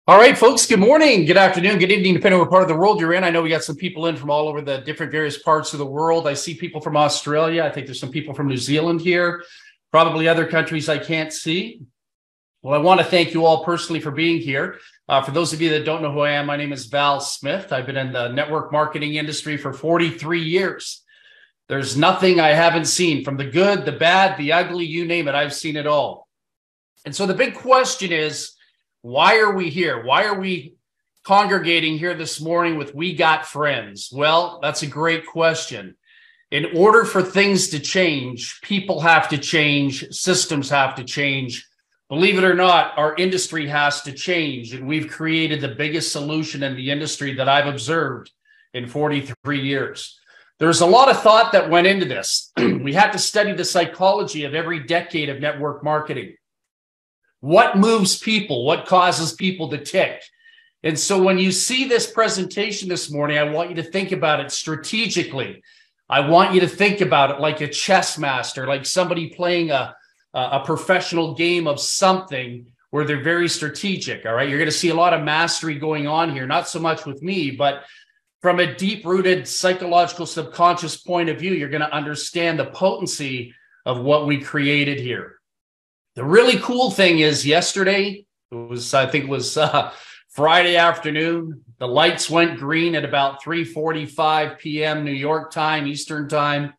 All right, folks, good morning, good afternoon, good evening, depending on what part of the world you're in. I know we got some people in from all over the different various parts of the world. I see people from Australia. I think there's some people from New Zealand here, probably other countries I can't see. Well, I want to thank you all personally for being here. For those of you that don't know who I am, my name is Val Smith. I've been in the network marketing industry for 43 years. There's nothing I haven't seen, from the good, the bad, the ugly, you name it, I've seen it all. And so the big question is, why are we here? Why are we congregating here this morning with We Got Friends? Well, that's a great question. In order for things to change, people have to change, systems have to change. Believe it or not, our industry has to change, and we've created the biggest solution in the industry that I've observed in 43 years. There's a lot of thought that went into this. We had to study the psychology of every decade of network marketing. What moves people? What causes people to tick? And so when you see this presentation this morning, I want you to think about it strategically. I want you to think about it like a chess master, like somebody playing a professional game of something where they're very strategic, all right? You're going to see a lot of mastery going on here, not so much with me, but from a deep-rooted psychological subconscious point of view, you're going to understand the potency of what we created here. The really cool thing is yesterday, I think it was Friday afternoon, the lights went green at about 3:45 p.m. New York time, Eastern time.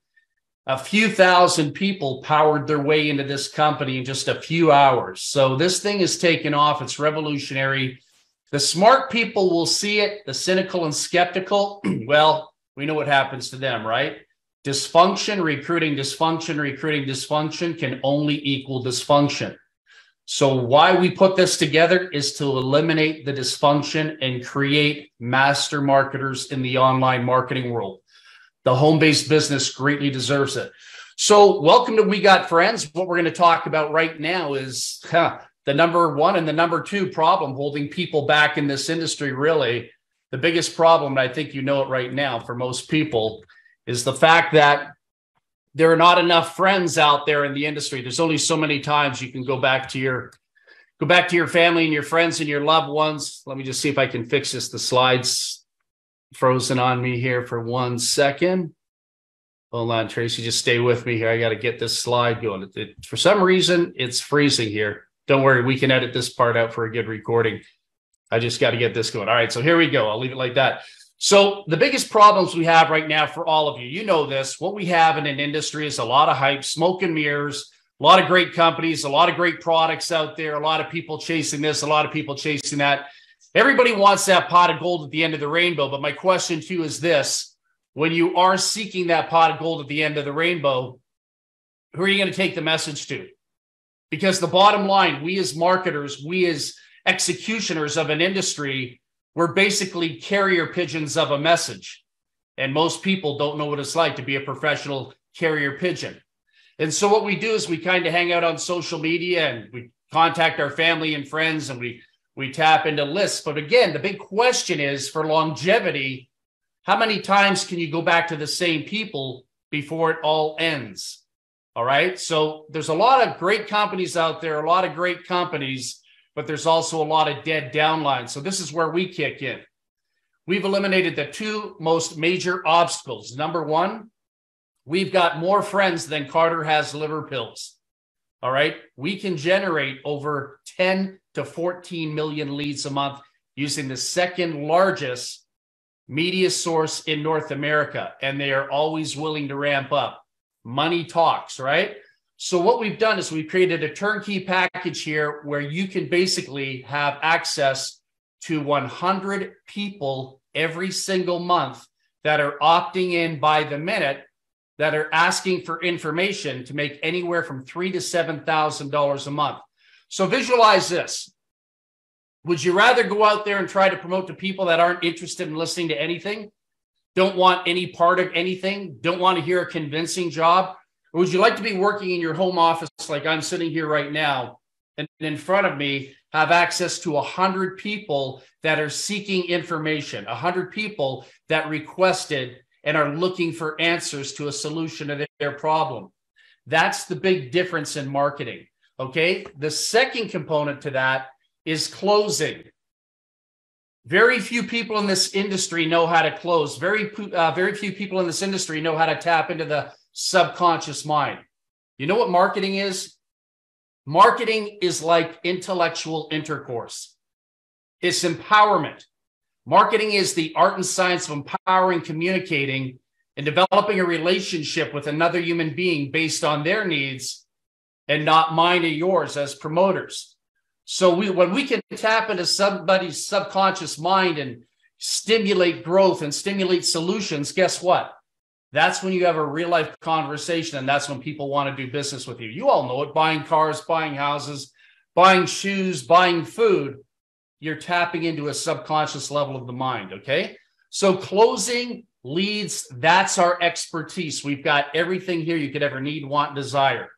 A few thousand people powered their way into this company in just a few hours. So this thing is taken off. It's revolutionary. The smart people will see it. The cynical and skeptical, well, we know what happens to them, right? Dysfunction, recruiting dysfunction can only equal dysfunction. So why we put this together is to eliminate the dysfunction and create master marketers in the online marketing world. The home-based business greatly deserves it. So welcome to We Got Friends. What we're going to talk about right now is the number one and the number two problem holding people back in this industry. Really, the biggest problem, and I think you know it right now for most people, is the fact that there are not enough friends out there in the industry. There's only so many times you can go back to your family and your friends and your loved ones. Let me just see if I can fix this. The slides frozen on me here for 1 second. Hold on, Tracy, just stay with me here. I got to get this slide going. For some reason, it's freezing here. Don't worry, we can edit this part out for a good recording. I just got to get this going. All right, so here we go. I'll leave it like that. So the biggest problems we have right now for all of you, you know this, what we have in an industry is a lot of hype, smoke and mirrors, a lot of great companies, a lot of great products out there, a lot of people chasing this, a lot of people chasing that. Everybody wants that pot of gold at the end of the rainbow. But my question to you is this: when you are seeking that pot of gold at the end of the rainbow, who are you going to take the message to? Because the bottom line, we as marketers, we as executioners of an industry, we're basically carrier pigeons of a message. And most people don't know what it's like to be a professional carrier pigeon. And so what we do is we kind of hang out on social media and we contact our family and friends and we tap into lists. But again, the big question is, for longevity, how many times can you go back to the same people before it all ends? All right. So there's a lot of great companies out there, a lot of great companies, but there's also a lot of dead downlines. So this is where we kick in. We've eliminated the two most major obstacles. Number one, we've got more friends than Carter has liver pills. All right. We can generate over 10 to 14 million leads a month using the second largest media source in North America. And they are always willing to ramp up. Money talks, right? So what we've done is we've created a turnkey package here where you can basically have access to 100 people every single month that are opting in by the minute, that are asking for information to make anywhere from $3,000 to $7,000 a month. So visualize this. Would you rather go out there and try to promote to people that aren't interested in listening to anything, don't want any part of anything, don't want to hear a convincing job? Or would you like to be working in your home office like I'm sitting here right now, and in front of me have access to 100 people that are seeking information, 100 people that requested and are looking for answers to a solution to their problem? That's the big difference in marketing, okay? The second component to that is closing. Very few people in this industry know how to close. Very few people in this industry know how to tap into the subconscious mind. You know what marketing is? Marketing is like intellectual intercourse. It's empowerment. Marketing is the art and science of empowering, communicating, and developing a relationship with another human being based on their needs and not mine or yours as promoters. So when we can tap into somebody's subconscious mind and stimulate growth and stimulate solutions, guess what? That's when you have a real life conversation, and that's when people want to do business with you. You all know it, buying cars, buying houses, buying shoes, buying food. You're tapping into a subconscious level of the mind, okay? So closing leads, that's our expertise. We've got everything here you could ever need, want, desire,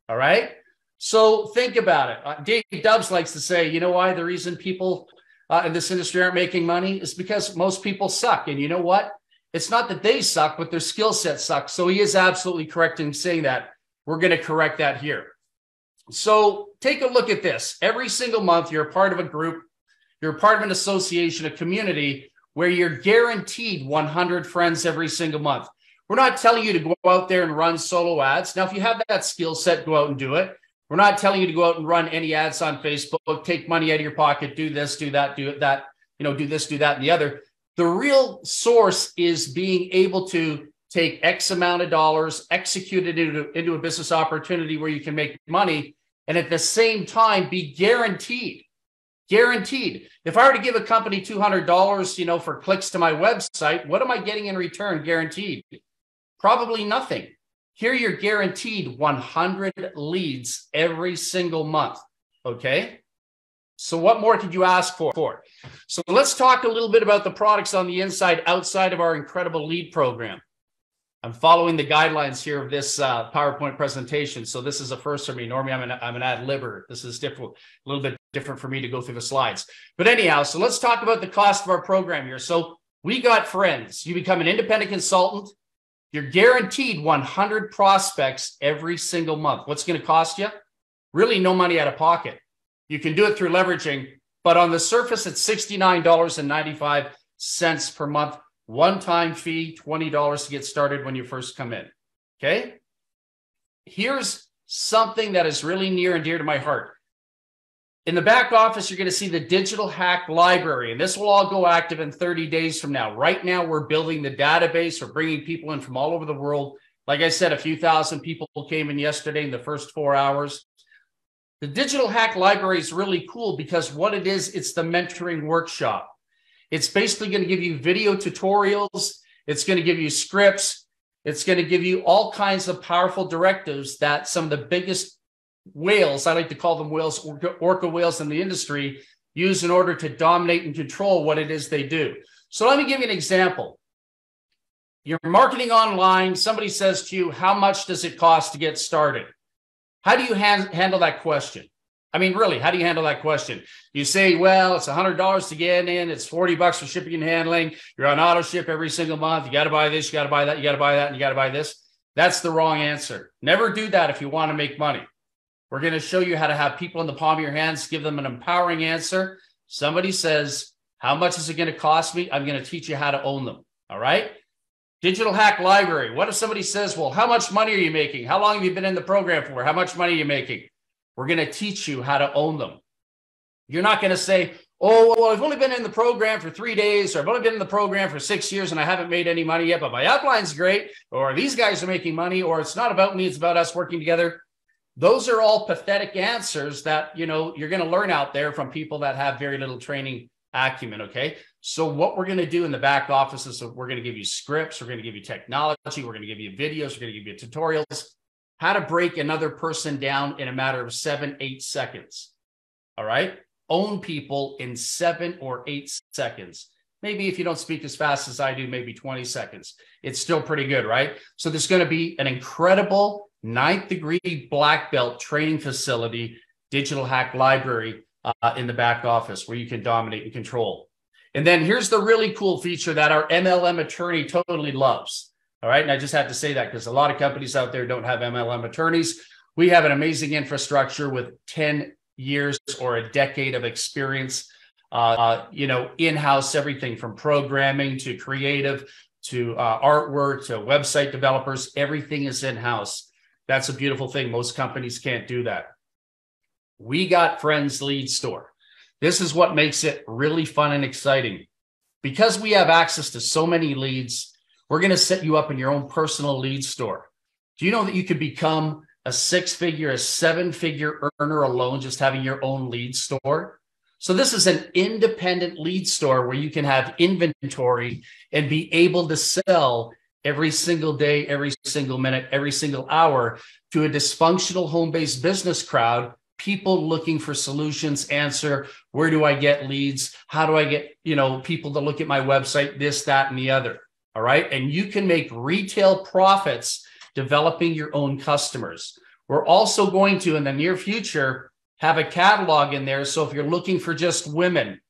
all right? So think about it. Dave Dubbs likes to say, you know why the reason people in this industry aren't making money is because most people suck. And you know what? It's not that they suck, but their skill set sucks. So he is absolutely correct in saying that. We're going to correct that here. So take a look at this. Every single month, you're a part of a group. You're a part of an association, a community where you're guaranteed 100 friends every single month. We're not telling you to go out there and run solo ads. Now, if you have that skill set, go out and do it. We're not telling you to go out and run any ads on Facebook, take money out of your pocket, do this, do that, do that, do this, do that, and the other. The real source is being able to take X amount of dollars, execute it into a business opportunity where you can make money, and at the same time be guaranteed. Guaranteed. If I were to give a company $200, for clicks to my website, what am I getting in return? Guaranteed. Probably nothing. Here you're guaranteed 100 leads every single month. Okay. So what more could you ask for? So let's talk a little bit about the products on the inside outside of our incredible lead program. I'm following the guidelines here of this PowerPoint presentation. So this is a first for me. Normally I'm an ad-libber. This is different, a little bit different for me to go through the slides. But anyhow, so let's talk about the cost of our program here. So we got friends. You become an independent consultant. You're guaranteed 100 prospects every single month. What's going to cost you? Really no money out of pocket. You can do it through leveraging, but on the surface, it's $69.95 per month. One-time fee, $20 to get started when you first come in, okay? Here's something that is really near and dear to my heart. In the back office, you're going to see the digital hack library, and this will all go active in 30 days from now. Right now, we're building the database. We're bringing people in from all over the world. Like I said, a few thousand people came in yesterday in the first 4 hours. The digital hack library is really cool because what it is, it's the mentoring workshop. It's basically going to give you video tutorials. It's going to give you scripts. It's going to give you all kinds of powerful directives that some of the biggest whales, I like to call them whales, orca whales in the industry, use in order to dominate and control what it is they do. So let me give you an example. You're marketing online. Somebody says to you, how much does it cost to get started? How do you handle that question? I mean, really, how do you handle that question? You say, well, it's $100 to get in. It's $40 for shipping and handling. You're on auto ship every single month. You got to buy this, you got to buy that, you got to buy that, and you got to buy this. That's the wrong answer. Never do that if you want to make money. We're going to show you how to have people in the palm of your hands, give them an empowering answer. Somebody says, how much is it going to cost me? I'm going to teach you how to own them. All right. Digital hack library. What if somebody says, well, how much money are you making? How long have you been in the program for? How much money are you making? We're going to teach you how to own them. You're not going to say, oh, well, I've only been in the program for 3 days, or I've only been in the program for 6 years and I haven't made any money yet, but my upline's great, or these guys are making money, or it's not about me, it's about us working together. Those are all pathetic answers that, you're going to learn out there from people that have very little training acumen, okay? So what we're going to do in the back office is we're going to give you scripts, we're going to give you technology, we're going to give you videos, we're going to give you tutorials, how to break another person down in a matter of 7-8 seconds, all right? Own people in 7 or 8 seconds. Maybe if you don't speak as fast as I do, maybe 20 seconds. It's still pretty good, right? So there's going to be an incredible 9th degree black belt training facility, digital hack library in the back office where you can dominate and control. And then here's the really cool feature that our MLM attorney totally loves. All right. And I just have to say that because a lot of companies out there don't have MLM attorneys. We have an amazing infrastructure with 10 years or a decade of experience in-house everything from programming to creative to artwork to website developers. Everything is in-house. That's a beautiful thing. Most companies can't do that. We got Friends Lead Store. This is what makes it really fun and exciting. Because we have access to so many leads, we're going to set you up in your own personal lead store. Do you know that you could become a 6-figure, a 7-figure earner alone just having your own lead store? So this is an independent lead store where you can have inventory and be able to sell every single day, every single minute, every single hour to a dysfunctional home-based business crowd, people looking for solutions, answer, where do I get leads? How do I get, people to look at my website, this, that, and the other. All right. And you can make retail profits developing your own customers. We're also going to, in the near future, have a catalog in there. So if you're looking for just women,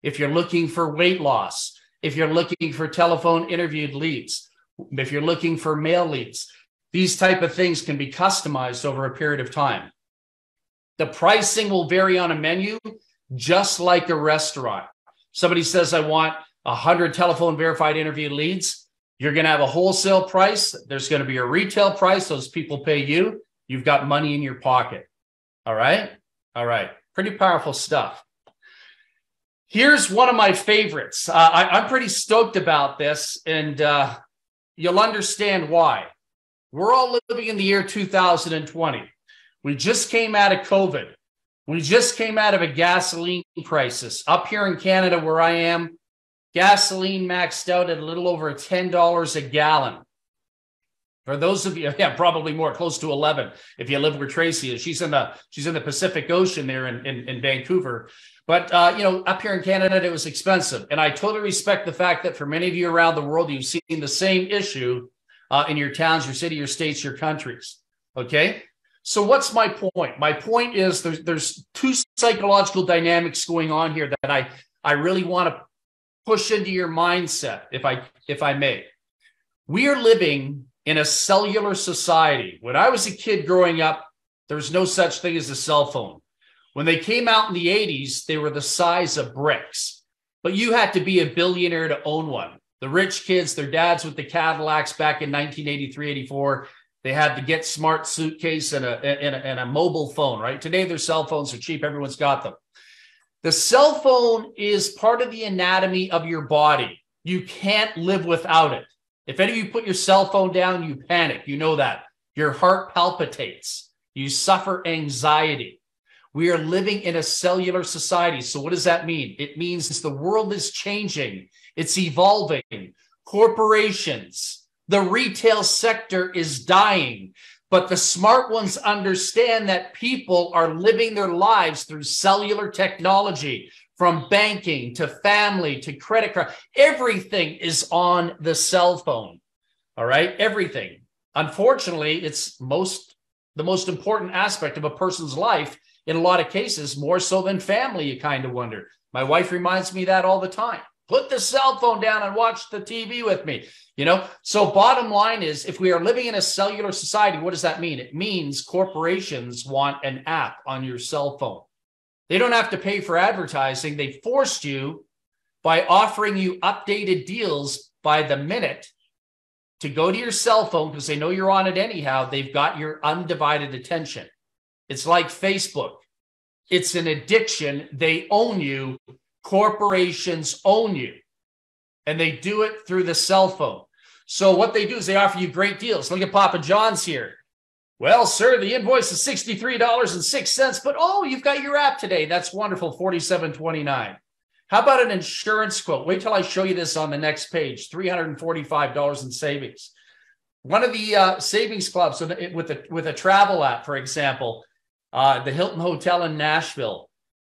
if you're looking for weight loss, if you're looking for telephone interviewed leads, if you're looking for mail leads, these type of things can be customized over a period of time. The pricing will vary on a menu, just like a restaurant. Somebody says, I want 100 telephone verified interview leads. You're going to have a wholesale price. There's going to be a retail price. Those people pay you. You've got money in your pocket. All right. All right. Pretty powerful stuff. Here's one of my favorites. I'm pretty stoked about this, and you'll understand why. We're all living in the year 2020. We just came out of COVID. We just came out of a gasoline crisis. Up here in Canada, where I am, gasoline maxed out at a little over $10 a gallon. For those of you, probably more, close to 11 if you live where Tracy is. She's in the Pacific Ocean there in Vancouver. But up here in Canada, it was expensive. And I totally respect the fact that for many of you around the world, you've seen the same issue in your towns, your city, your states, your countries. Okay. So what's my point? My point is there's two psychological dynamics going on here that I really want to push into your mindset, if I may. We are living in a cellular society. When I was a kid growing up, there was no such thing as a cell phone. When they came out in the 80s, they were the size of bricks. But you had to be a billionaire to own one. The rich kids, their dads with the Cadillacs back in 1983, 84, they had the Get Smart suitcase and a mobile phone, right? Today, their cell phones are cheap. Everyone's got them. The cell phone is part of the anatomy of your body. You can't live without it. If any of you put your cell phone down, you panic. You know that. Your heart palpitates. You suffer anxiety. We are living in a cellular society. So what does that mean? It means the world is changing. It's evolving. Corporations, the retail sector is dying. But the smart ones understand that people are living their lives through cellular technology, from banking to family to credit card. Everything is on the cell phone. All right. Everything. Unfortunately, it's the most important aspect of a person's life in a lot of cases, more so than family, you kind of wonder. My wife reminds me that all the time. Put the cell phone down and watch the TV with me. So bottom line is, if we are living in a cellular society, what does that mean? It means corporations want an app on your cell phone. They don't have to pay for advertising. They forced you by offering you updated deals by the minute to go to your cell phone because they know you're on it anyhow. They've got your undivided attention. It's like Facebook. It's an addiction. They own you. Corporations own you. And they do it through the cell phone. So what they do is they offer you great deals. Look at Papa John's here. Well, sir, the invoice is $63.06, but you've got your app today. That's wonderful, $47.29. How about an insurance quote? Wait till I show you this on the next page, $345 in savings. One of the savings clubs with a travel app, for example, the Hilton Hotel in Nashville.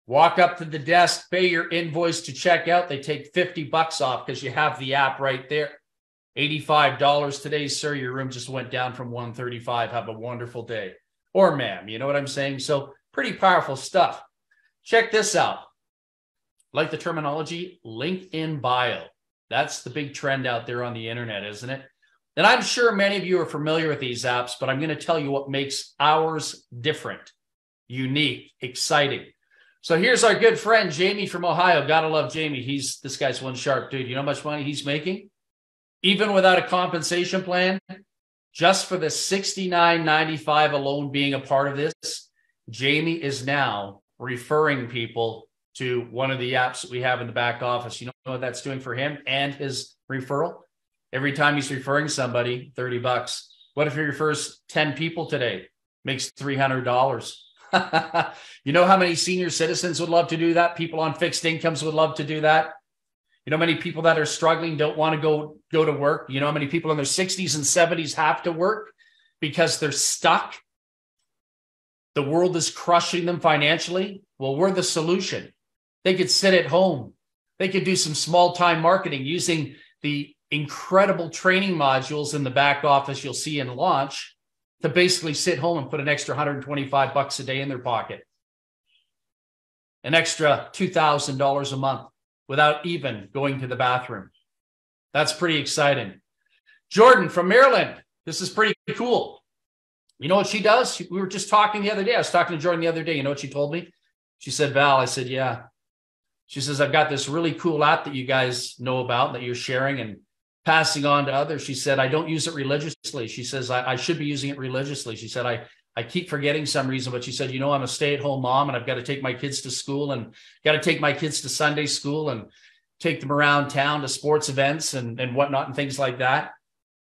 Walk up to the desk, pay your invoice to check out. They take $50 off because you have the app right there. $85 today, sir. Your room just went down from $135. Have a wonderful day. Or ma'am, you know what I'm saying? So pretty powerful stuff. Check this out. Like the terminology, link in bio. That's the big trend out there on the internet, isn't it? And I'm sure many of you are familiar with these apps, but I'm going to tell you what makes ours different, unique, exciting. So here's our good friend, Jamie from Ohio. Gotta love Jamie. This guy's one sharp dude. You know how much money he's making? Even without a compensation plan, just for the $69.95 alone being a part of this, Jamie is now referring people to one of the apps that we have in the back office. You know what that's doing for him and his referral? Every time he's referring somebody, $30. What if he refers 10 people today? Makes $300. You know how many senior citizens would love to do that? People on fixed incomes would love to do that. You know how many people that are struggling don't want to go to work? You know how many people in their 60s and 70s have to work because they're stuck? The world is crushing them financially. Well, we're the solution. They could sit at home. They could do some small-time marketing using the incredible training modules in the back office you'll see in launch to basically sit home and put an extra $125 a day in their pocket. An extra $2,000 a month without even going to the bathroom. That's pretty exciting. Jordan from Maryland. This is pretty cool. You know what she does? We were just talking the other day. I was talking to Jordan the other day. You know what she told me? She said, Val, I said, yeah. She says, I've got this really cool app that you guys know about that you're sharing and passing on to others. She said, I don't use it religiously. She says, I should be using it religiously. She said, I keep forgetting some reason, but she said, you know, I'm a stay-at-home mom and I've got to take my kids to school and got to take my kids to Sunday school and take them around town to sports events and whatnot and things like that.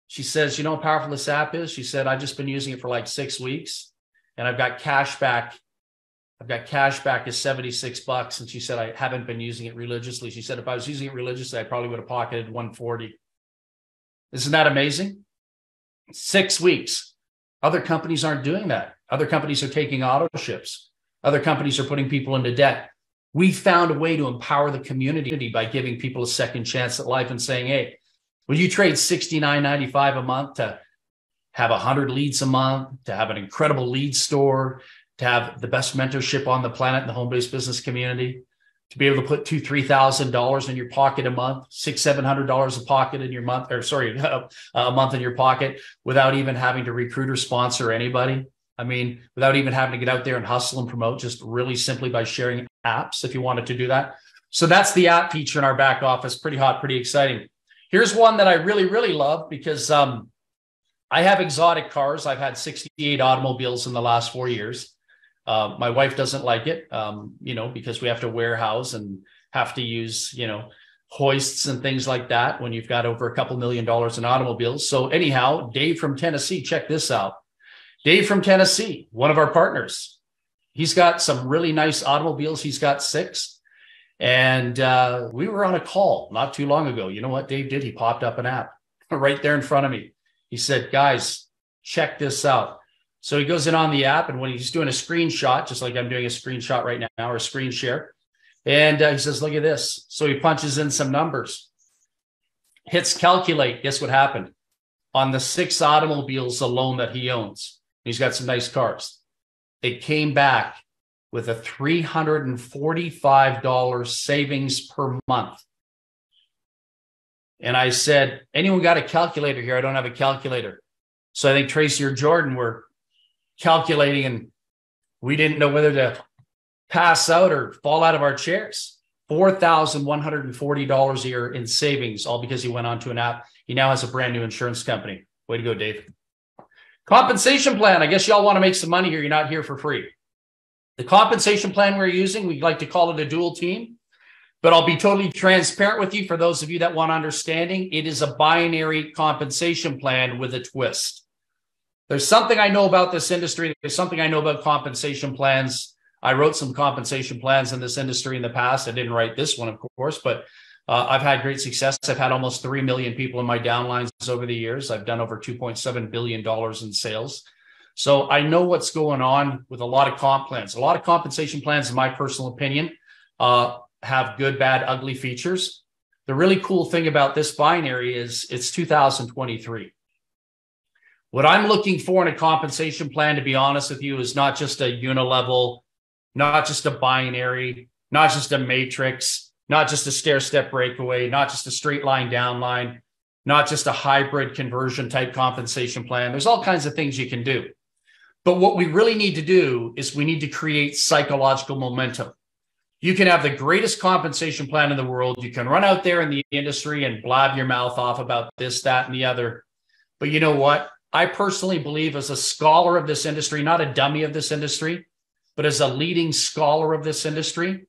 She says, you know how powerful this app is? She said, I've just been using it for like 6 weeks and I've got cash back. I've got cash back is $76. And she said, I haven't been using it religiously. She said, if I was using it religiously, I probably would have pocketed $140. Isn't that amazing? 6 weeks. Other companies aren't doing that. Other companies are taking auto ships. Other companies are putting people into debt. We found a way to empower the community by giving people a second chance at life and saying, hey, will you trade $69.95 a month to have 100 leads a month, to have an incredible lead store, to have the best mentorship on the planet in the home-based business community, to be able to put $2,000, $3,000 in your pocket a month, $600, $700 a pocket in your month, or sorry, a month in your pocket without even having to recruit or sponsor anybody. I mean, without even having to get out there and hustle and promote, just really simply by sharing apps if you wanted to do that. So that's the app feature in our back office. Pretty hot, pretty exciting. Here's one that I really, really love because I have exotic cars. I've had 68 automobiles in the last 4 years. My wife doesn't like it, you know, because we have to warehouse and have to use, you know, hoists and things like that when you've got over a couple $1 million in automobiles. So anyhow, Dave from Tennessee, check this out. Dave from Tennessee, one of our partners, he's got some really nice automobiles. He's got 6. And we were on a call not too long ago. You know what Dave did? He popped up an app right there in front of me. He said, guys, check this out. So he goes in on the app, and when he's doing a screenshot, just like I'm doing a screenshot right now, or a screen share, and he says, look at this. So he punches in some numbers, hits calculate. Guess what happened? On the 6 automobiles alone that he owns, he's got some nice cars. It came back with a $345 savings per month. And I said, anyone got a calculator here? I don't have a calculator. So I think Tracy or Jordan were calculating and we didn't know whether to pass out or fall out of our chairs. $4,140 a year in savings, all because he went onto an app. He now has a brand new insurance company. Way to go, Dave. Compensation plan. I guess y'all want to make some money here. You're not here for free. The compensation plan we're using, we like to call it a dual team, but I'll be totally transparent with you for those of you that want understanding. It is a binary compensation plan with a twist. There's something I know about this industry. There's something I know about compensation plans. I wrote some compensation plans in this industry in the past. I didn't write this one, of course, but I've had great success. I've had almost 3 million people in my downlines over the years. I've done over $2.7 billion in sales. So I know what's going on with a lot of comp plans. A lot of compensation plans, in my personal opinion, have good, bad, ugly features. The really cool thing about this binary is it's 2023. What I'm looking for in a compensation plan, to be honest with you, is not just a unilevel, not just a binary, not just a matrix, not just a stair-step breakaway, not just a straight line down line, not just a hybrid conversion type compensation plan. There's all kinds of things you can do. But what we really need to do is we need to create psychological momentum. You can have the greatest compensation plan in the world. You can run out there in the industry and blab your mouth off about this, that, and the other. But you know what? I personally believe, as a scholar of this industry, not a dummy of this industry, but as a leading scholar of this industry,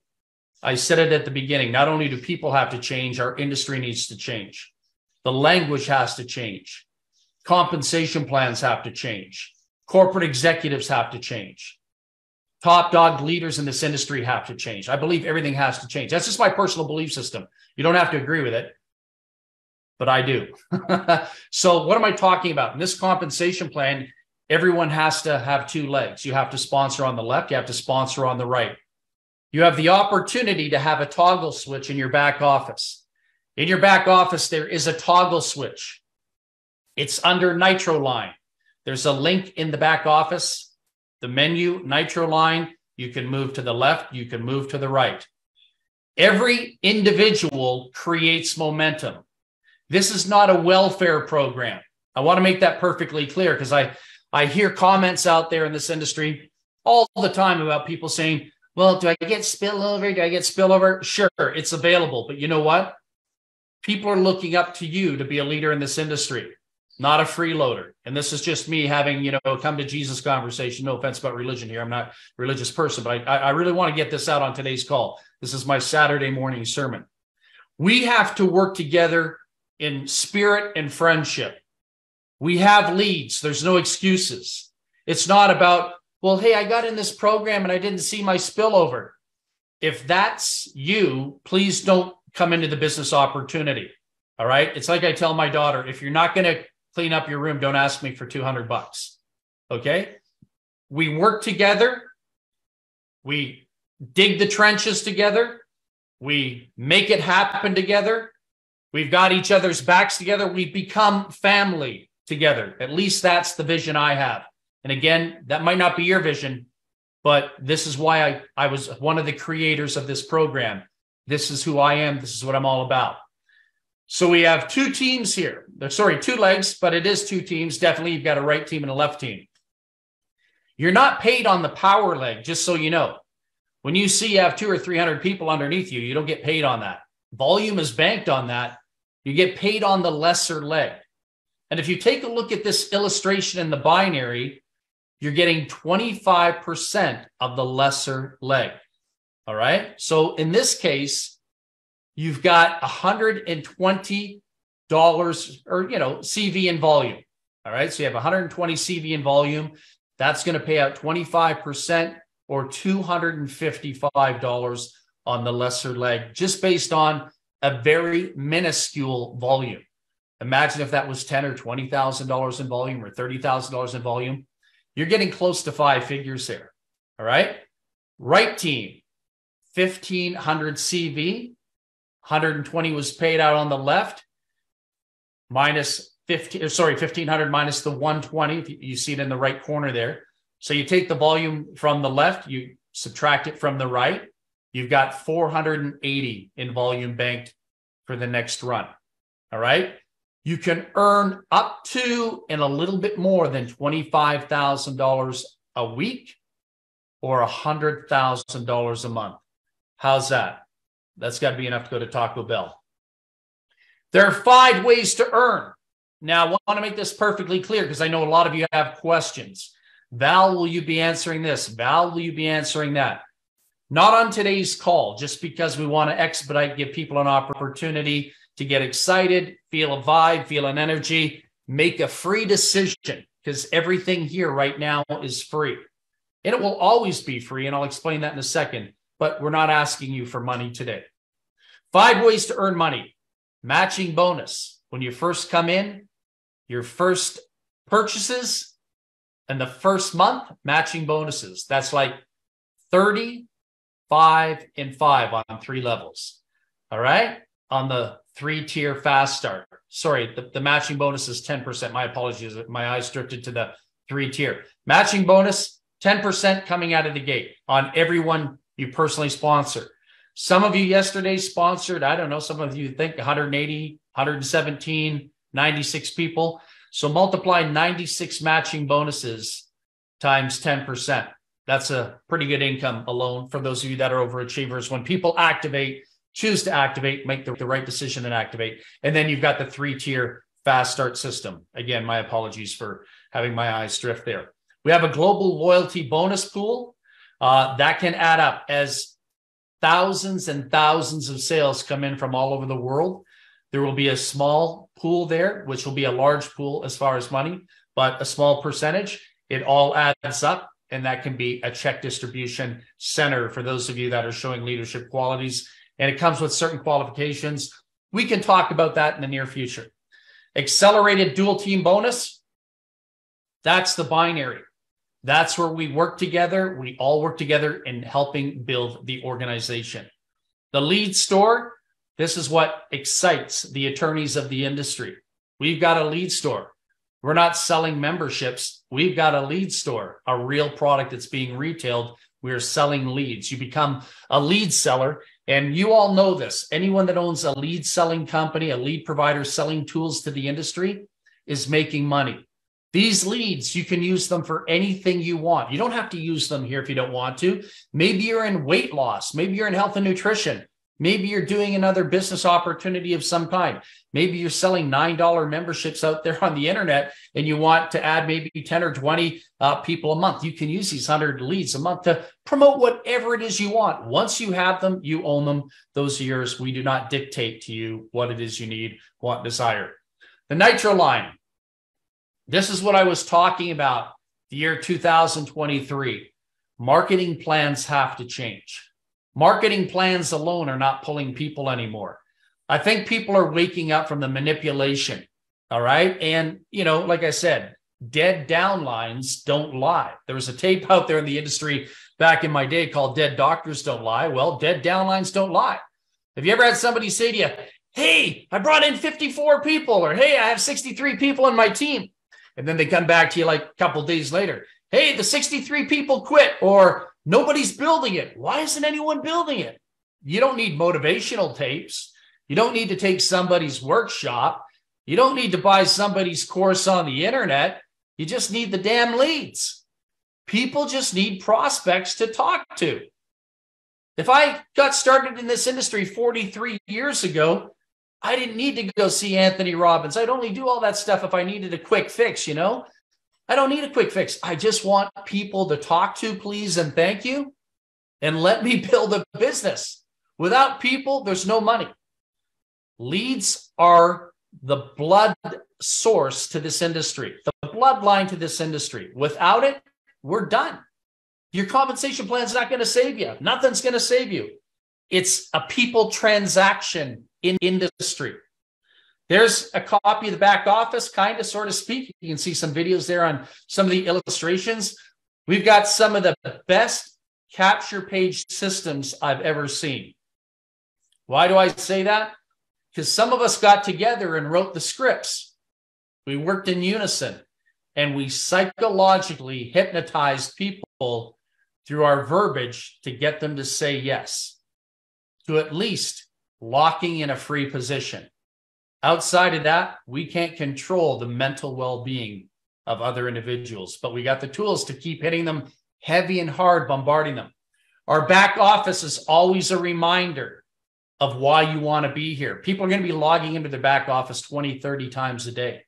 I said it at the beginning, not only do people have to change, our industry needs to change. The language has to change. Compensation plans have to change. Corporate executives have to change. Top dog leaders in this industry have to change. I believe everything has to change. That's just my personal belief system. You don't have to agree with it, but I do. So what am I talking about? In this compensation plan, everyone has to have two legs. You have to sponsor on the left. You have to sponsor on the right. You have the opportunity to have a toggle switch in your back office. In your back office, there is a toggle switch. It's under NitroLine. There's a link in the back office. The menu, NitroLine, you can move to the left, you can move to the right. Every individual creates momentum. This is not a welfare program. I want to make that perfectly clear, because I hear comments out there in this industry all the time about people saying, well, do I get spillover? Do I get spillover? Sure, it's available. But you know what? People are looking up to you to be a leader in this industry, not a freeloader. And this is just me having, come to Jesus conversation. No offense about religion here. I'm not a religious person, but I really want to get this out on today's call. This is my Saturday morning sermon. We have to work together in spirit and friendship. We have leads. There's no excuses. It's not about, well, hey, I got in this program and I didn't see my spillover. If that's you, please don't come into the business opportunity. All right. It's like I tell my daughter, if you're not going to clean up your room, don't ask me for $200. Okay. We work together. We dig the trenches together. We make it happen together. We've got each other's backs together. We become family together. At least that's the vision I have. And again, that might not be your vision, but this is why I was one of the creators of this program. This is who I am. This is what I'm all about. So we have two teams here. Sorry, two legs, but it is two teams. Definitely, you've got a right team and a left team. You're not paid on the power leg, just so you know. When you see you have 200 or 300 people underneath you, you don't get paid on that. Volume is banked on that. You get paid on the lesser leg. And if you take a look at this illustration in the binary, you're getting 25% of the lesser leg. All right. So in this case, you've got $120 or, CV in volume. All right. So you have 120 CV in volume. That's going to pay out 25% or $255 on the lesser leg, just based on a very minuscule volume. Imagine if that was $10,000 or $20,000 in volume or $30,000 in volume. You're getting close to five figures there. All right. Right team, 1,500 CV, 120 was paid out on the left, minus 1,500 minus the 120. You see it in the right corner there. So you take the volume from the left, you subtract it from the right. You've got 480 in volume banked for the next run. All right. You can earn up to and a little bit more than $25,000 a week or $100,000 a month. How's that? That's got to be enough to go to Taco Bell. There are 5 ways to earn. Now, I want to make this perfectly clear because I know a lot of you have questions. Val, will you be answering this? Val, will you be answering that? Not on today's call, just because we want to expedite, give people an opportunity to get excited, feel a vibe, feel an energy, make a free decision, because everything here right now is free. And it will always be free, and I'll explain that in a second, but we're not asking you for money today. 5 ways to earn money. Matching bonus. When you first come in, your first purchases, and the first month, matching bonuses. That's like 30, 5, and 5 on 3 levels. All right? On the 3-tier fast start. Sorry, the matching bonus is 10%. My apologies. My eyes drifted to the 3-tier. Matching bonus, 10% coming out of the gate on everyone you personally sponsor. Some of you yesterday sponsored, I don't know, some of you think 180, 117, 96 people. So multiply 96 matching bonuses times 10%. That's a pretty good income alone for those of you that are overachievers. When people activate, choose to activate, make the right decision and activate. And then you've got the 3-tier fast start system. Again, my apologies for having my eyes drift there. We have a global loyalty bonus pool that can add up as thousands and thousands of sales come in from all over the world. There will be a small pool there, which will be a large pool as far as money, but a small percentage. It all adds up, and that can be a check distribution center for those of you that are showing leadership qualities. And it comes with certain qualifications. We can talk about that in the near future. Accelerated dual team bonus, that's the binary. That's where we work together. We all work together in helping build the organization. The lead store, this is what excites the attorneys of the industry. We've got a lead store. We're not selling memberships. We've got a lead store, a real product that's being retailed. We're selling leads. You become a lead seller, and you all know this. Anyone that owns a lead selling company, a lead provider selling tools to the industry is making money. These leads, you can use them for anything you want. You don't have to use them here if you don't want to. Maybe you're in weight loss. Maybe you're in health and nutrition. Maybe you're doing another business opportunity of some kind. Maybe you're selling $9 memberships out there on the internet and you want to add maybe 10 or 20 people a month. You can use these 100 leads a month to promote whatever it is you want. Once you have them, you own them. Those are yours. We do not dictate to you what it is you need, want, desire. The NitroLine. This is what I was talking about, the year 2023. Marketing plans have to change. Marketing plans alone are not pulling people anymore. I think people are waking up from the manipulation, all right? And, you know, like I said, dead downlines don't lie. There was a tape out there in the industry back in my day called Dead Doctors Don't Lie. Well, dead downlines don't lie. Have you ever had somebody say to you, hey, I brought in 54 people, or hey, I have 63 people on my team? And then they come back to you like a couple of days later. Hey, the 63 people quit, or nobody's building it. Why isn't anyone building it? You don't need motivational tapes. You don't need to take somebody's workshop. You don't need to buy somebody's course on the internet. You just need the damn leads. People just need prospects to talk to. If I got started in this industry 43 years ago, I didn't need to go see Anthony Robbins. I'd only do all that stuff if I needed a quick fix, you know? I don't need a quick fix. I just want people to talk to, please, and thank you, and let me build a business. Without people, there's no money. Leads are the blood source to this industry, the bloodline to this industry. Without it, we're done. Your compensation plan is not going to save you. Nothing's going to save you. It's a people transaction in industry. There's a copy of the back office, kind of, sort of speak. You can see some videos there on some of the illustrations. We've got some of the best capture page systems I've ever seen. Why do I say that? Because some of us got together and wrote the scripts. We worked in unison, and we psychologically hypnotized people through our verbiage to get them to say yes, to at least locking in a free position. Outside of that, we can't control the mental well-being of other individuals, but we got the tools to keep hitting them heavy and hard, bombarding them. Our back office is always a reminder of why you want to be here. People are going to be logging into their back office 20, 30 times a day.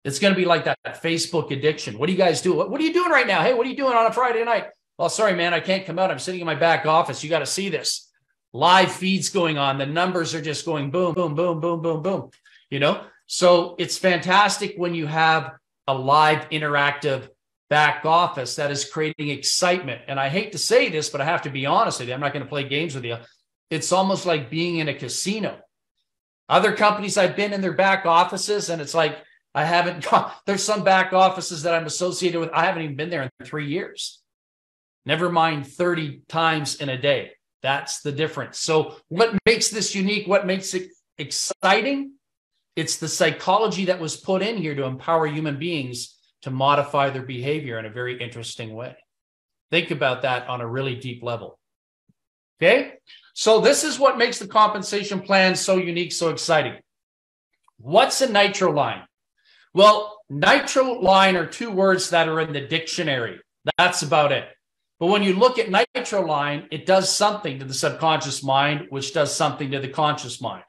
It's going to be like that Facebook addiction. What do you guys do? What are you doing right now? Hey, what are you doing on a Friday night? Well, sorry, man, I can't come out. I'm sitting in my back office. You got to see this. Live feeds going on. The numbers are just going boom, boom, boom, boom, boom, boom. You know, so it's fantastic when you have a live interactive back office that is creating excitement. And I hate to say this, but I have to be honest with you. I'm not going to play games with you. It's almost like being in a casino. Other companies I've been in their back offices, and it's like, I haven't gone. There's some back offices that I'm associated with. I haven't even been there in 3 years. Never mind 30 times in a day. That's the difference. So what makes this unique? What makes it exciting? It's the psychology that was put in here to empower human beings to modify their behavior in a very interesting way. Think about that on a really deep level. Okay? So this is what makes the compensation plan so unique, so exciting. What's a NitroLine? Well, NitroLine are two words that are in the dictionary. That's about it. But when you look at NitroLine, it does something to the subconscious mind, which does something to the conscious mind.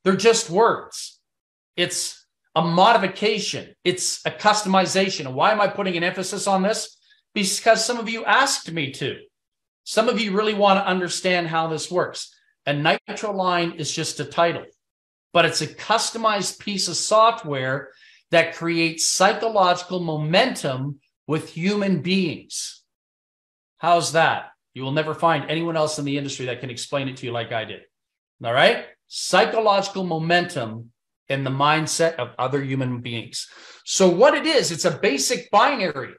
They're just words. It's a modification. It's a customization. And why am I putting an emphasis on this? Because some of you asked me to. Some of you really want to understand how this works. And NitroLine is just a title, but it's a customized piece of software that creates psychological momentum with human beings. How's that? You will never find anyone else in the industry that can explain it to you like I did. All right? Psychological momentum in the mindset of other human beings. So what it is, it's a basic binary,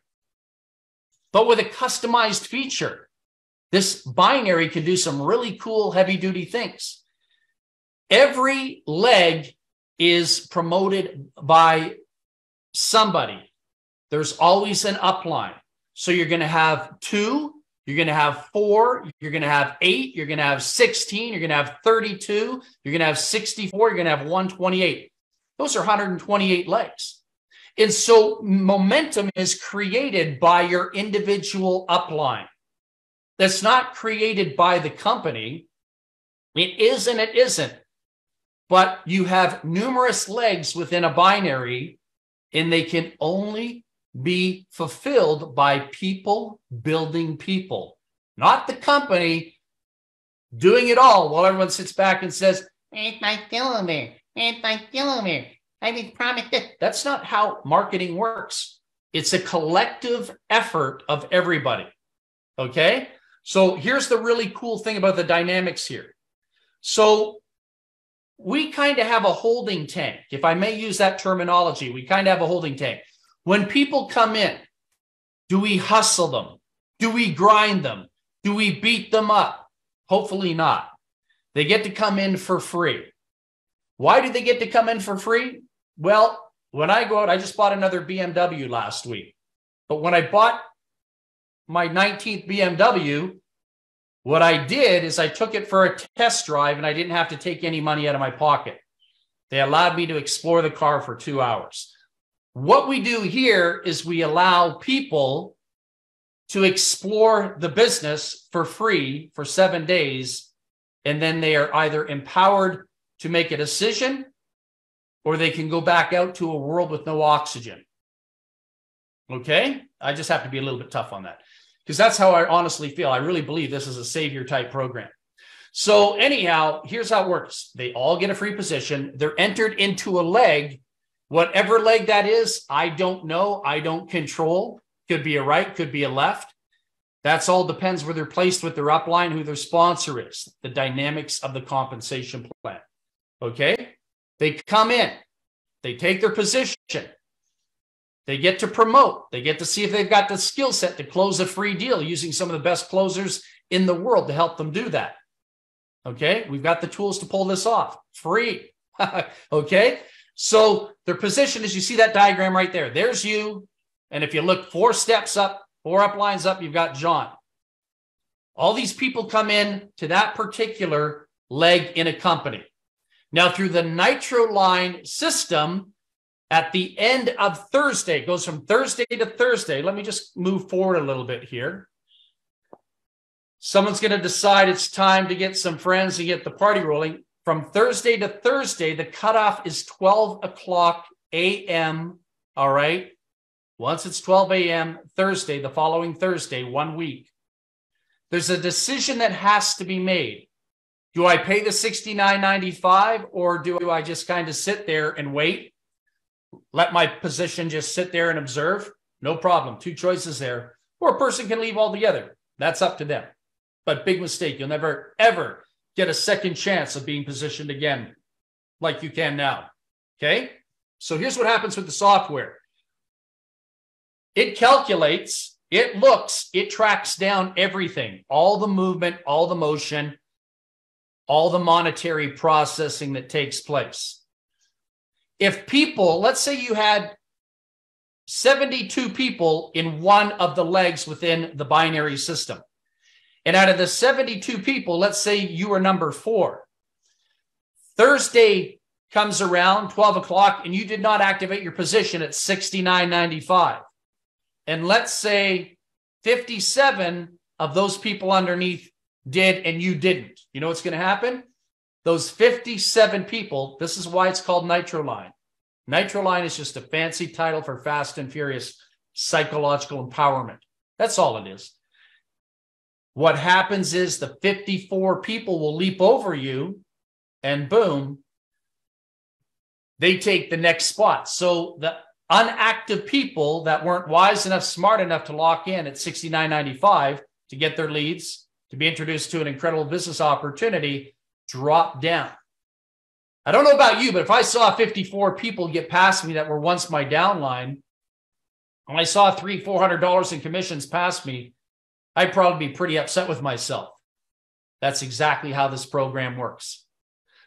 but with a customized feature. This binary can do some really cool heavy-duty things. Every leg is promoted by somebody. There's always an upline. So you're going to have 2, you're going to have 4, you're going to have 8, you're going to have 16, you're going to have 32, you're going to have 64, you're going to have 128. Those are 128 legs. And so momentum is created by your individual upline. That's not created by the company. It is and it isn't. But you have numerous legs within a binary, and they can only be fulfilled by people building people, not the company doing it all while everyone sits back and says, "It's my telomere, it's my telomere. I been promised this." That's not how marketing works. It's a collective effort of everybody. Okay? So here's the really cool thing about the dynamics here. So we kind of have a holding tank. If I may use that terminology, we kind of have a holding tank. When people come in, do we hustle them? Do we grind them? Do we beat them up? Hopefully not. They get to come in for free. Why do they get to come in for free? Well, when I go out, I just bought another BMW last week. But when I bought my 19th BMW, what I did is I took it for a test drive and I didn't have to take any money out of my pocket. They allowed me to explore the car for 2 hours. What we do here is we allow people to explore the business for free for 7 days, and then they are either empowered to make a decision or they can go back out to a world with no oxygen. Okay? I just have to be a little bit tough on that because that's how I honestly feel. I really believe this is a savior type program. So anyhow, here's how it works. They all get a free position. They're entered into a leg. Whatever leg that is, I don't know. I don't control. Could be a right, could be a left. That's all depends where they're placed with their upline, who their sponsor is, the dynamics of the compensation plan. Okay? They come in. They take their position. They get to promote. They get to see if they've got the skill set to close a free deal using some of the best closers in the world to help them do that. Okay? We've got the tools to pull this off. Free. Okay? So their position is, you see that diagram right there. There's you. And if you look 4 steps up, 4 uplines up, you've got John. All these people come in to that particular leg in a company. Now, through the NitroLine system, at the end of Thursday, it goes from Thursday to Thursday. Let me just move forward a little bit here. Someone's going to decide it's time to get some friends and get the party rolling. From Thursday to Thursday, the cutoff is 12 o'clock a.m. All right. Once it's 12 a.m. Thursday, the following Thursday, 1 week, there's a decision that has to be made. Do I pay the $69.95 or do I just kind of sit there and wait? Let my position just sit there and observe? No problem. 2 choices there. Or a person can leave altogether. That's up to them. But big mistake. You'll never, ever get a second chance of being positioned again like you can now. Okay? So here's what happens with the software. It calculates, it looks, it tracks down everything, all the movement, all the motion, all the monetary processing that takes place. If people, let's say you had 72 people in one of the legs within the binary system. And out of the 72 people, let's say you were number 4. Thursday comes around, 12 o'clock, and you did not activate your position at $69.95. And let's say 57 of those people underneath did and you didn't, you know what's going to happen? Those 57 people, this is why it's called NitroLine. NitroLine is just a fancy title for fast and furious psychological empowerment. That's all it is. What happens is the 54 people will leap over you and boom, they take the next spot. So the unactive people that weren't wise enough, smart enough to lock in at $69.95 to get their leads, to be introduced to an incredible business opportunity, drop down. I don't know about you, but if I saw 54 people get past me that were once my downline, and I saw $300-400 in commissions past me, I'd probably be pretty upset with myself. That's exactly how this program works.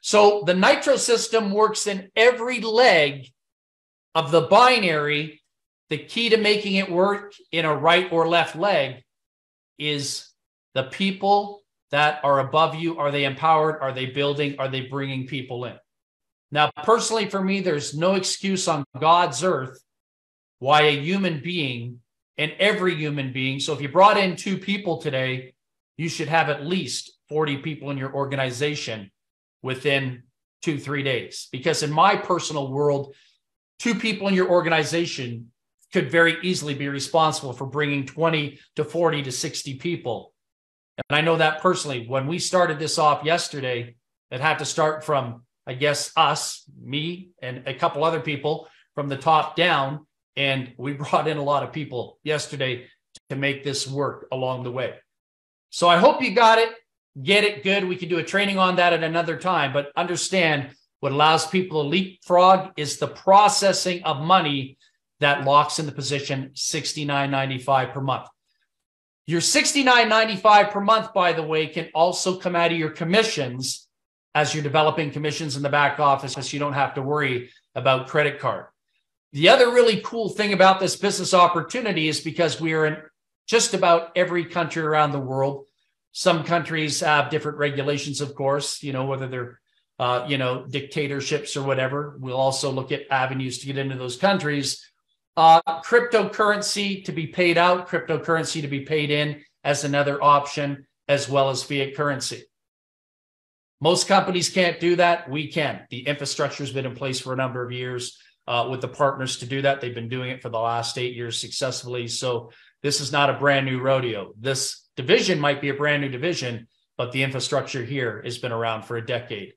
So the Nitro system works in every leg of the binary. The key to making it work in a right or left leg is the people that are above you. Are they empowered? Are they building? Are they bringing people in? Now, personally, for me, there's no excuse on God's earth why a human being, and every human being, so if you brought in 2 people today, you should have at least 40 people in your organization within 2-3 days. Because in my personal world, 2 people in your organization could very easily be responsible for bringing 20 to 40 to 60 people. And I know that personally. When we started this off yesterday, it had to start from, I guess, us, me, and a couple other people from the top down. And we brought in a lot of people yesterday to make this work along the way. So I hope you got it, get it good. We can do a training on that at another time, but understand what allows people to leapfrog is the processing of money that locks in the position $69.95 per month. Your $69.95 per month, by the way, can also come out of your commissions as you're developing commissions in the back office, so you don't have to worry about credit card. The other really cool thing about this business opportunity is because we are in just about every country around the world. Some countries have different regulations, of course, you know, whether they're, dictatorships or whatever. We'll also look at avenues to get into those countries. Cryptocurrency to be paid out, cryptocurrency to be paid in as another option, as well as fiat currency. Most companies can't do that. We can. The infrastructure has been in place for a number of years. With the partners to do that. They've been doing it for the last 8 years successfully. So this is not a brand new rodeo. This division might be a brand new division, but the infrastructure here has been around for a decade.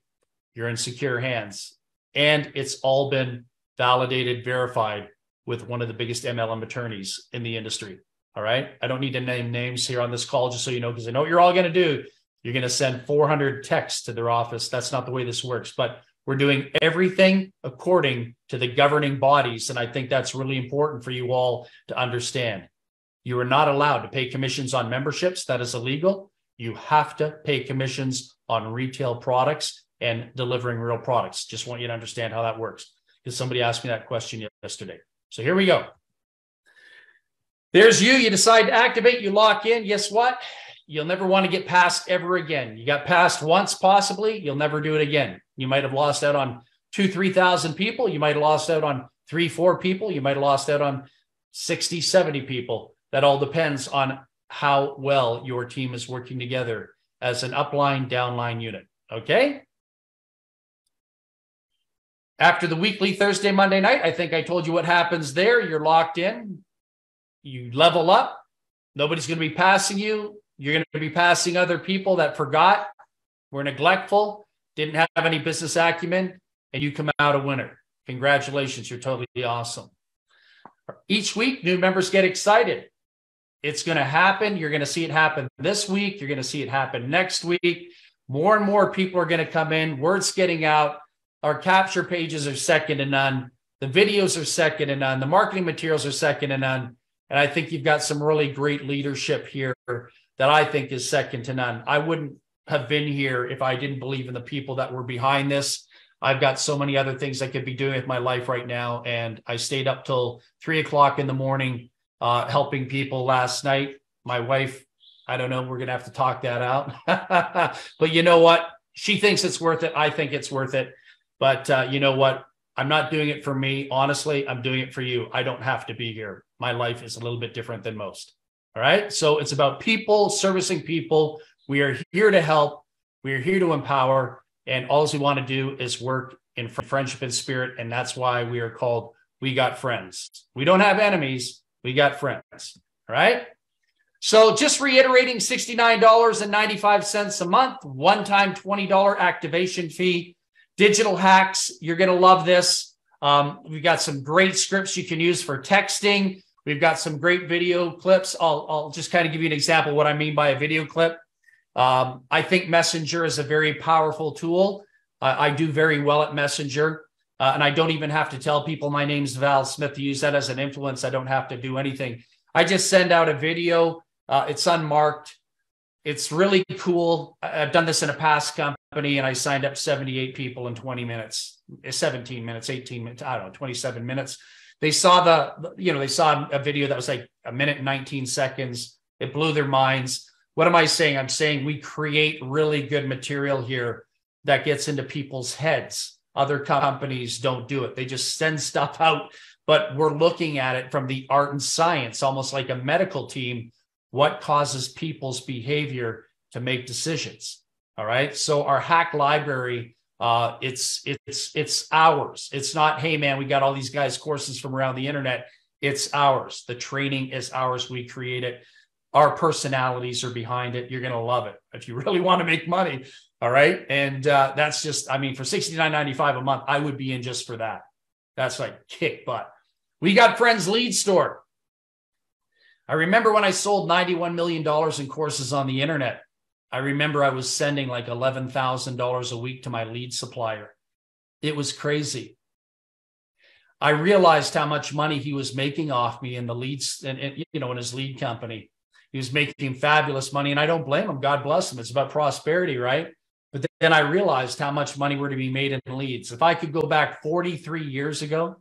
You're in secure hands. And it's all been validated, verified with one of the biggest MLM attorneys in the industry. All right. I don't need to name names here on this call, just so you know, because I know what you're all going to do. You're going to send 400 texts to their office. That's not the way this works. But we're doing everything according to the governing bodies. And I think that's really important for you all to understand. You are not allowed to pay commissions on memberships. That is illegal. You have to pay commissions on retail products and delivering real products. Just want you to understand how that works, because somebody asked me that question yesterday. So here we go. There's you. You decide to activate. You lock in. Guess what? You'll never want to get past ever again. You got past once, possibly. You'll never do it again. You might have lost out on 2,000-3,000 people. You might have lost out on 3-4 people. You might have lost out on 60-70 people. That all depends on how well your team is working together as an upline, downline unit. Okay? After the weekly Thursday, Monday night, I think I told you what happens there. You're locked in. You level up. Nobody's going to be passing you. You're going to be passing other people that forgot, were neglectful, didn't have any business acumen, and you come out a winner. Congratulations. You're totally awesome. Each week, new members get excited. It's going to happen. You're going to see it happen this week. You're going to see it happen next week. More and more people are going to come in. Word's getting out. Our capture pages are second to none. The videos are second to none. The marketing materials are second to none. And I think you've got some really great leadership here that I think is second to none. I wouldn't have been here if I didn't believe in the people that were behind this. I've got so many other things I could be doing with my life right now. And I stayed up till 3 o'clock in the morning helping people last night. My wife, I don't know, we're going to have to talk that out. But you know what? She thinks it's worth it. I think it's worth it. But you know what? I'm not doing it for me. Honestly, I'm doing it for you. I don't have to be here. My life is a little bit different than most. All right. So it's about people, servicing people. We are here to help. We are here to empower. And all we want to do is work in friendship and spirit. And that's why we are called We Got Friends. We don't have enemies. We got friends. All right. So just reiterating, $69.95 a month, one-time $20 activation fee, digital hacks. You're going to love this. We've got some great scripts you can use for texting. We've got some great video clips. I'll just kind of give you an example of what I mean by a video clip. I think Messenger is a very powerful tool. I do very well at Messenger, and I don't even have to tell people my name's Val Smith to use that as an influence. I don't have to do anything. I just send out a video. It's unmarked. It's really cool. I've done this in a past company, and I signed up 78 people in 20 minutes, 17 minutes, 18 minutes, I don't know, 27 minutes. They saw they saw a video that was like a minute and 19 seconds. It blew their minds. What am I saying? I'm saying we create really good material here that gets into people's heads. Other companies don't do it. They just send stuff out, but we're looking at it from the art and science, almost like a medical team. What causes people's behavior to make decisions? All right. So our hack library, it's ours. It's not, hey man, we got all these guys' courses from around the internet. It's ours. The training is ours. We create it. Our personalities are behind it. You're going to love it if you really want to make money. All right. And that's just, I mean, for $69.95 a month, I would be in just for that. That's like kick butt. We Got Friends lead store. I remember when I sold $91 million in courses on the internet. I remember I was sending like $11,000 a week to my lead supplier. It was crazy. I realized how much money he was making off me in the leads and in his lead company. He was making fabulous money, and I don't blame him. God bless him. It's about prosperity, right? But then I realized how much money were to be made in leads. If I could go back 43 years ago,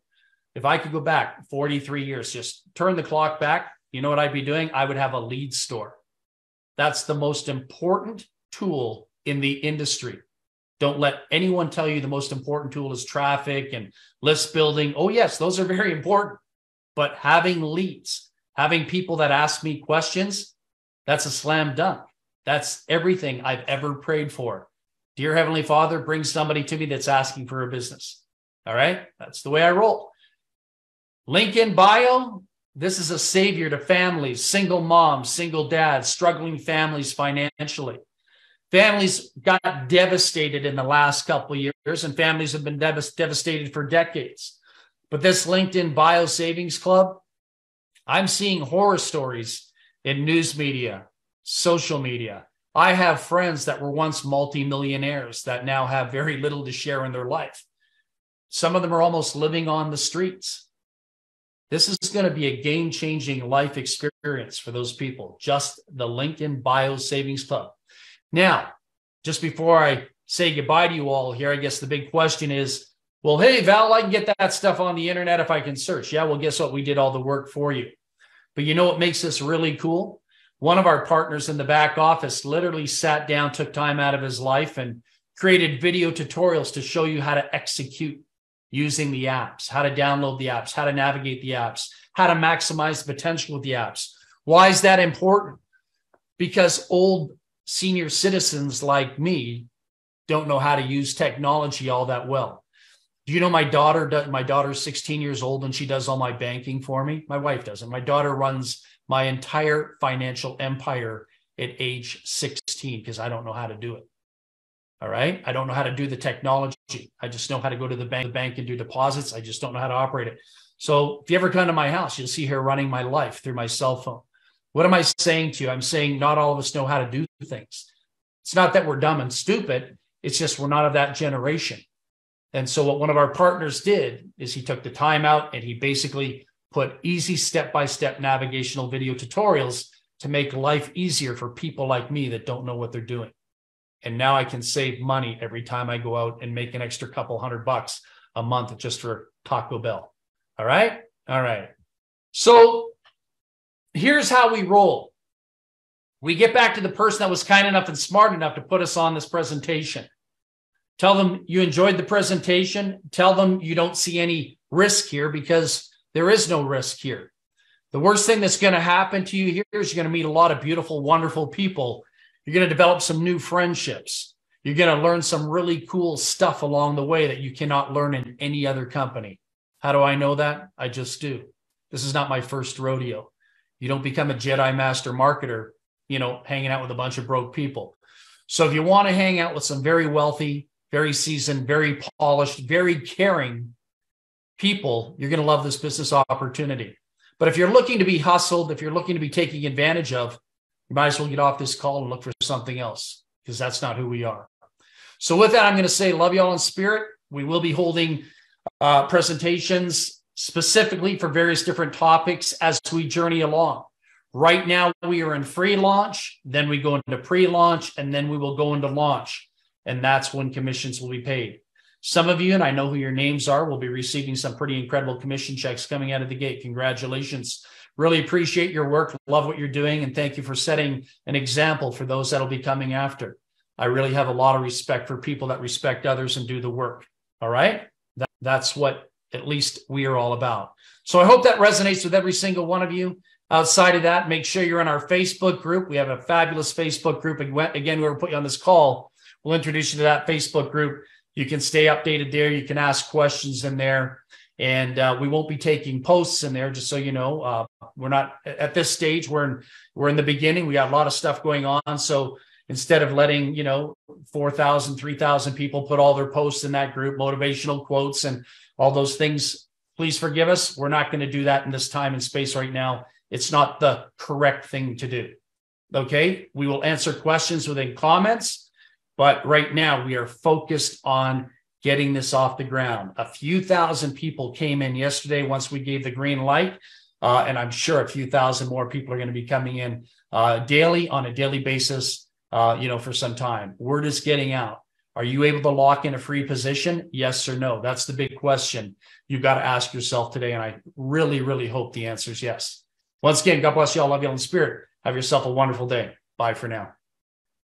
just turn the clock back, you know what I'd be doing? I would have a lead store. That's the most important tool in the industry. Don't let anyone tell you the most important tool is traffic and list building. Oh, yes, those are very important. But having leads, having people that ask me questions, that's a slam dunk. That's everything I've ever prayed for. Dear Heavenly Father, bring somebody to me that's asking for a business. All right? That's the way I roll. Link in bio. This is a savior to families, single moms, single dads, struggling families financially. Families got devastated in the last couple of years, and families have been devastated for decades. But this LinkedIn Bio Savings Club, I'm seeing horror stories in news media, social media. I have friends that were once multimillionaires that now have very little to share in their life. Some of them are almost living on the streets. This is going to be a game-changing life experience for those people. Just the LinkedIn Bio Savings Club. Now, just before I say goodbye to you all here, I guess the big question is, well, hey, Val, I can get that stuff on the internet if I can search. Yeah, well, guess what? We did all the work for you. But you know what makes this really cool? One of our partners in the back office literally sat down, took time out of his life, and created video tutorials to show you how to execute using the apps, how to download the apps, how to navigate the apps, how to maximize the potential of the apps. Why is that important? Because old senior citizens like me don't know how to use technology all that well. Do you know my daughter's 16 years old and she does all my banking for me? My wife doesn't. My daughter runs my entire financial empire at age 16 because I don't know how to do it. All right. I don't know how to do the technology. I just know how to go to the bank and do deposits. I just don't know how to operate it. So if you ever come to my house, you'll see her running my life through my cell phone. What am I saying to you? I'm saying not all of us know how to do things. It's not that we're dumb and stupid. It's just we're not of that generation. And so what one of our partners did is he took the time out and he basically put easy step-by-step navigational video tutorials to make life easier for people like me that don't know what they're doing. And now I can save money every time I go out and make an extra couple $100 a month just for Taco Bell. All right. All right. So here's how we roll. We get back to the person that was kind enough and smart enough to put us on this presentation. Tell them you enjoyed the presentation. Tell them you don't see any risk here because there is no risk here. The worst thing that's going to happen to you here is you're going to meet a lot of beautiful, wonderful people. You're going to develop some new friendships. You're going to learn some really cool stuff along the way that you cannot learn in any other company. How do I know that? I just do. This is not my first rodeo. You don't become a Jedi Master marketer, hanging out with a bunch of broke people. So if you want to hang out with some very wealthy, very seasoned, very polished, very caring people, you're going to love this business opportunity. But if you're looking to be hustled, if you're looking to be taken advantage of, you might as well get off this call and look for something else, because that's not who we are. So with that, I'm going to say love you all in spirit. We will be holding presentations specifically for various different topics as we journey along. Right now, we are in free launch, then we go into pre-launch, and then we will go into launch. And that's when commissions will be paid. Some of you, and I know who your names are, will be receiving some pretty incredible commission checks coming out of the gate. Congratulations. Really appreciate your work. Love what you're doing. And thank you for setting an example for those that'll be coming after. I really have a lot of respect for people that respect others and do the work. All right. That's what at least we are all about. So I hope that resonates with every single one of you. Outside of that, make sure you're in our Facebook group. We have a fabulous Facebook group. Again, we'll put you on this call. We'll introduce you to that Facebook group. You can stay updated there. You can ask questions in there. And we won't be taking posts in there, just so you know. We're not at this stage. We're in the beginning. We got a lot of stuff going on. So instead of letting 4,000, 3,000 people put all their posts in that group, motivational quotes and all those things, please forgive us. We're not going to do that in this time and space right now. It's not the correct thing to do. Okay, we will answer questions within comments, but right now we are focused on getting this off the ground. A few thousand people came in yesterday once we gave the green light, and I'm sure a few thousand more people are going to be coming in daily on a daily basis, for some time. Word is getting out. Are you able to lock in a free position? Yes or no? That's the big question you've got to ask yourself today, and I really, really hope the answer is yes. Once again, God bless you all. Love you all in spirit. Have yourself a wonderful day. Bye for now.